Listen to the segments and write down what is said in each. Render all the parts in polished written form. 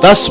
10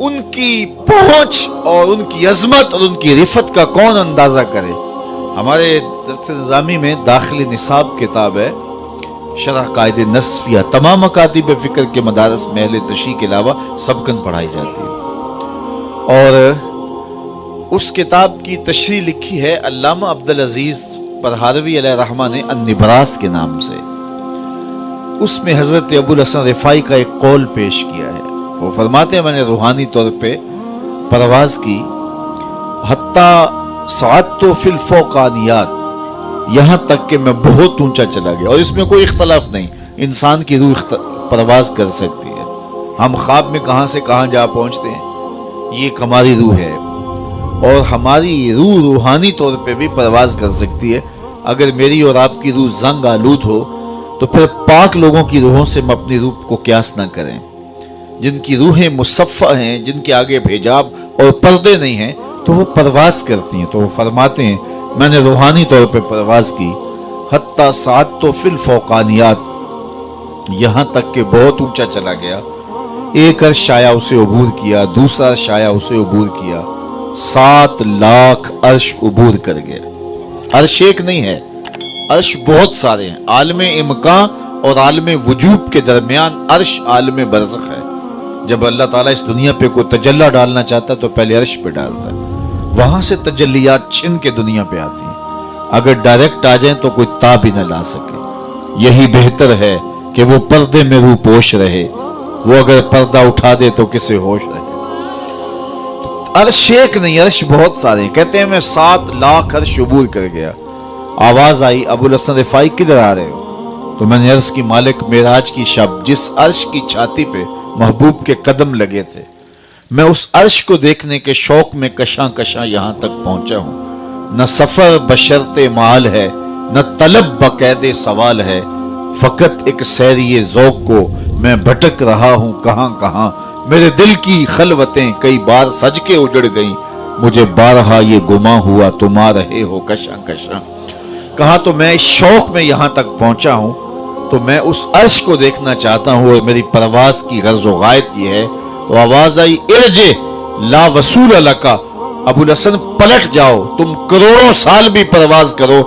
ان کی پہنچ اور ان کی عظمت اور ان کی رفت کا کون اندازہ کرے. ہمارے درس نظامی میں داخلی نصاب کتاب ہے شرح قائد نصفیہ، تمام مکاتب فکر کے مدارس میں اہل تشیع کے علاوہ سبکن پڑھائی جاتی ہے. اور اس کتاب کی تشریح لکھی ہے علامہ عبدالعزیز پرہاروی علیہ رحمہ نے النبراس کے نام سے. اس میں حضرت ابوالحسن رفاعی کا ایک قول پیش کیا ہے. وہ فرماتے ہیں میں نے روحانی طور پہ پرواز کی، حتیٰ صعدت فی الفوقانیات، یہاں تک کہ میں بہت اونچا چلا گیا. اور اس میں کوئی اختلاف نہیں، انسان کی روح پرواز کر سکتی ہے. ہم خواب میں کہاں سے کہاں جا پہنچتے ہیں، یہ ایک ہماری روح ہے. اور ہماری روح روحانی طور پہ بھی پرواز کر سکتی ہے. اگر میری اور آپ کی روح زنگ آلود ہو تو پھر پاک لوگوں کی روحوں سے ہم اپنی روح کو قیاس نہ کریں. جن کی روحیں مصفہ ہیں، جن کے آگے حجاب اور پردے نہیں ہیں، تو وہ پرواز کرتی ہیں. تو وہ فرماتے ہیں میں نے روحانی طور پہ پرواز کی، حتیٰ صعدت فی الفوقانیات، یہاں تک کہ بہت اونچا چلا گیا. ایک عرش آیا اسے عبور کیا، دوسرا عرش آیا اسے عبور کیا، 7 لاکھ عرش عبور کر گیا. عرش ایک نہیں ہے، عرش بہت سارے ہیں. عالم امکان اور عالم وجوب کے درمیان عرش عالم برزخ ہے. جب اللہ تعالیٰ اس دنیا پہ کوئی تجلی ڈالنا چاہتا ہے تو پہلے عرش پہ ڈالتا ہے، وہاں سے تجلیات چھن کے دنیا پہ آتی ہیں. اگر ڈائریکٹ آ جائیں تو کوئی تاب ہی نہ لا سکے. یہی بہتر ہے کہ وہ پردے میں روح پوش رہے، وہ اگر پردہ اٹھا دے تو کسے ہوش رہے. عرش ایک نہیں، عرش بہت سارے ہیں. کہتے ہیں میں 7 لاکھ عرش عبور کر گیا. آواز آئی ابوالحسن رفاعی کدھر آ رہے ہو؟ تو میں نے عرض کی مالک معراج کی شب جس عرش کی چھاتی پہ محبوب کے قدم لگے تھے، میں اس عرش کو دیکھنے کے شوق میں کشاں کشاں یہاں تک پہنچا ہوں. نہ سفر بشرط مال ہے، نہ طلب بقید سوال ہے، فقط ایک سیری ذوق کو میں بھٹک رہا ہوں کہاں کہاں. میرے دل کی خلوتیں کئی بار سج کے اجڑ گئیں، مجھے بارہا یہ گماں ہوا تم آ رہے ہو کشاں کشاں. کہا تو میں اس شوق میں یہاں تک پہنچا ہوں تو میں اس عرش کو دیکھنا چاہتا ہوں اور میری پرواز کی غرض و غایت یہ ہے. تو آواز آئی ارجع لا وصول لکا، ابوالحسن پلٹ جاؤ، تم کروڑوں سال بھی پرواز کرو،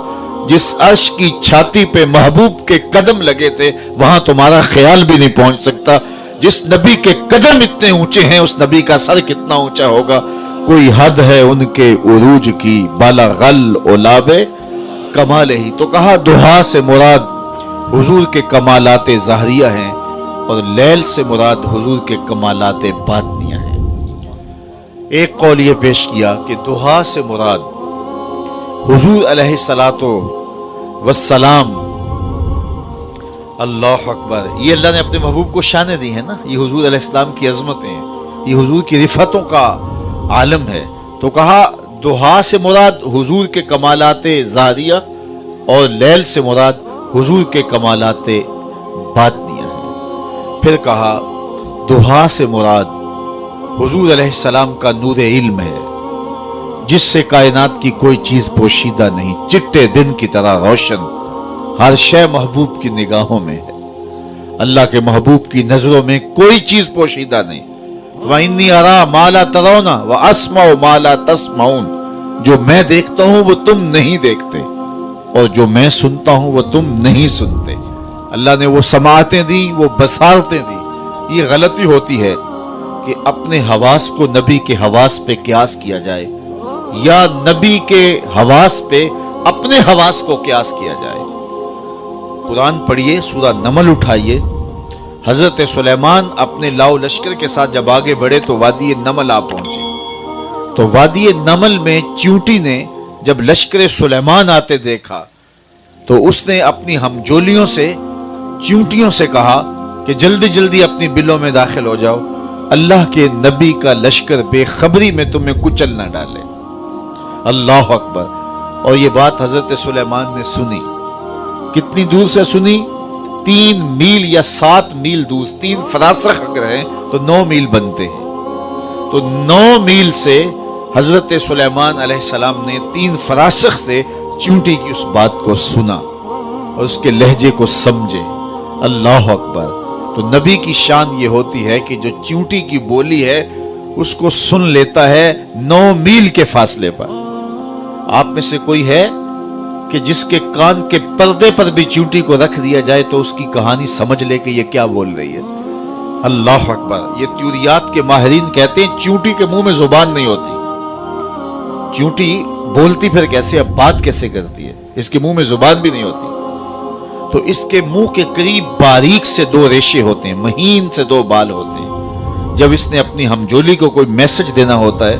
جس عرش کی چھاتی پہ محبوب کے قدم لگے تھے وہاں تمہارا خیال بھی نہیں پہنچ سکتا. جس نبی کے قدم اتنے اونچے ہیں اس نبی کا سر کتنا اونچا ہوگا. کوئی حد ہے ان کے عروج کی، بالا غل اولاب کمال ہی. تو کہا دہا سے مراد حضور کے کمالات ظاہریہ ہیں اور لیل سے مراد حضور کے کمالات باطنیہ ہیں. ایک قول یہ پیش کیا کہ دہا سے مراد حضور علیہ الصلاۃ والسلام. اللہ اکبر، یہ اللہ نے اپنے محبوب کو شانیں دی ہیں نا، یہ حضور علیہ السلام کی عظمتیں ہیں، یہ حضور کی رفتوں کا عالم ہے. تو کہا دہا سے مراد حضور کے کمالات ظاہریہ اور لیل سے مراد حضور کے کمالات باطنیہ ہیں. پھر کہا دہا سے مراد حضور علیہ السلام کا نور علم ہے جس سے کائنات کی کوئی چیز پوشیدہ نہیں، چٹے دن کی طرح روشن، ہر شے محبوب کی نگاہوں میں ہے. اللہ کے محبوب کی نظروں میں کوئی چیز پوشیدہ نہیں. وَإِنِّي أَرَىٰ مَا لَا تَرَوْنَ وَأَسْمَعُ مَا لَا تَسْمَعُونَ، جو میں دیکھتا ہوں وہ تم نہیں دیکھتے اور جو میں سنتا ہوں وہ تم نہیں سنتے. اللہ نے وہ سماعتیں دی، وہ بصارتیں دی. یہ غلطی ہوتی ہے کہ اپنے حواس کو نبی کے حواس پہ قیاس کیا جائے یا نبی کے حواس پہ اپنے حواس کو قیاس کیا جائے. قرآن پڑھیے، سورہ نمل اٹھائیے. حضرت سلیمان اپنے لاؤ لشکر کے ساتھ جب آگے بڑھے تو وادی نمل آ پہنچے. تو وادی نمل میں چیونٹی نے جب لشکر سلیمان آتے دیکھا تو اس نے اپنی ہمجولیوں سے چیونٹیوں سے کہا کہ جلدی جلدی اپنی بلوں میں داخل ہو جاؤ، اللہ کے نبی کا لشکر بے خبری میں تمہیں کچل نہ ڈالے. اللہ اکبر. اور یہ بات حضرت سلیمان نے سنی. کتنی دور سے سنی؟ 3 میل یا 7 میل دور. 3 فراسخ اگر ہیں تو 9 میل بنتے ہیں. تو 9 میل سے حضرت سلیمان علیہ السلام نے 3 فراسخ سے چیونٹی کی اس بات کو سنا اور اس کے لہجے کو سمجھے. اللہ اکبر. تو نبی کی شان یہ ہوتی ہے کہ جو چیونٹی کی بولی ہے اس کو سن لیتا ہے 9 میل کے فاصلے پر۔ آپ میں سے کوئی ہے کہ جس کے کان کے پردے پر بھی چیونٹی کو رکھ دیا جائے تو اس کی کہانی سمجھ لے کہ یہ کیا بول رہی ہے؟ اللہ اکبر! یہ تیوریات کے ماہرین کہتے ہیں چیونٹی کے منہ میں زبان نہیں ہوتی۔ چیونٹی بولتی پھر کیسے، اب بات کیسے کرتی ہے؟ اس کے منہ میں زبان بھی نہیں ہوتی۔ تو اس کے منہ کے قریب باریک سے 2 ریشے ہوتے ہیں، مہین سے 2 بال ہوتے ہیں۔ جب اس نے اپنی ہمجولی کو کوئی میسج دینا ہوتا ہے